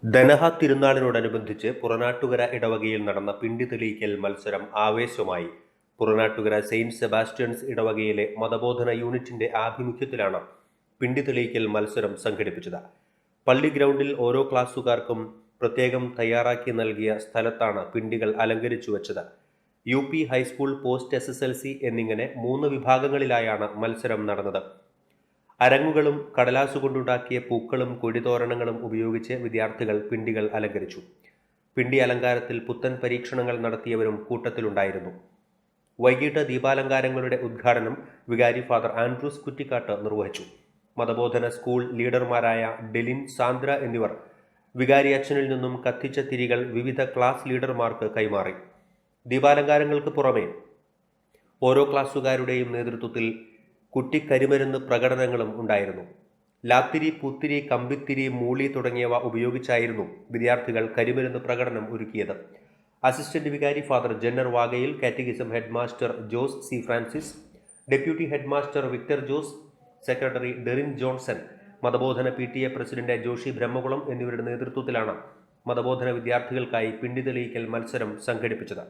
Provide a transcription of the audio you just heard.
ധനഹ തിരുനാളിനോടനുബന്ധിച്ച് പുറനാട്ടുകര ഇടവകയിൽ നടന്ന പിണ്ടി തെളിയിക്കൽ മത്സരം ആവേശമായി. പുറനാട്ടുകര സെയിന്റ് സെബാസ്റ്റ്യൻസ് ഇടവകയിലെ മതബോധന യൂണിറ്റിന്റെ ആഭിമുഖ്യത്തിലാണ് പിണ്ടി തെളിയിക്കൽ മത്സരം സംഘടിപ്പിച്ചത്. പള്ളി ഗ്രൗണ്ടിൽ ഓരോ ക്ലാസ്സുകാർക്കും പ്രത്യേകം തയ്യാറാക്കി നൽകിയ സ്ഥലത്താണ് പിണ്ടികൾ അലങ്കരിച്ചു വച്ചത്. UP ഹൈസ്കൂൾ, പോസ്റ്റ് SSLC എന്നിങ്ങനെ 3 വിഭാഗങ്ങളിലായാണ് മത്സരം നടന്നത്. അരങ്ങുകളും കടലാസുകൊണ്ടുണ്ടാക്കിയ പൂക്കളും കൊടിതോരണങ്ങളും ഉപയോഗിച്ച് വിദ്യാർത്ഥികൾ പിണ്ടികൾ അലങ്കരിച്ചു. പിണ്ടി അലങ്കാരത്തിൽ പുത്തൻ പരീക്ഷണങ്ങൾ നടത്തിയവരും കൂട്ടത്തിലുണ്ടായിരുന്നു. വൈകിട്ട് ദീപാലങ്കാരങ്ങളുടെ ഉദ്ഘാടനം വികാരി ഫാദർ ആൻഡ്രൂസ് കുറ്റിക്കാട്ട് നിർവഹിച്ചു. മതബോധന സ്കൂൾ ലീഡർമാരായ ഡെലിൻ, സാന്ദ്ര എന്നിവർ വികാരി അച്ഛനിൽ നിന്നും കത്തിച്ച തിരികൾ വിവിധ ക്ലാസ് ലീഡർമാർക്ക് കൈമാറി. ദീപാലങ്കാരങ്ങൾക്ക് പുറമെ ഓരോ ക്ലാസ്സുകാരുടെയും നേതൃത്വത്തിൽ കുട്ടിക്കരിമരുന്ന് പ്രകടനങ്ങളും ഉണ്ടായിരുന്നു. ലാത്തിരി, പുത്തിരി, കമ്പിത്തിരി, മൂളി തുടങ്ങിയവ ഉപയോഗിച്ചായിരുന്നു വിദ്യാർത്ഥികൾ കരിമരുന്ന് പ്രകടനം ഒരുക്കിയത്. അസിസ്റ്റന്റ് വികാരി ഫാദർ ജന്നർ വാഗയിൽ, catechism headmaster Jose C. Francis, deputy headmaster Victor Jose, secretary Derin Johnson, മതബോധന PTA പ്രസിഡന്റ് ജോഷി ബ്രഹ്മകുളം എന്നിവരുടെ നേതൃത്വത്തിലാണ് മതബോധന വിദ്യാർത്ഥികൾക്കായി പിണ്ടി തെളിയിക്കൽ മത്സരം സംഘടിപ്പിച്ചത്.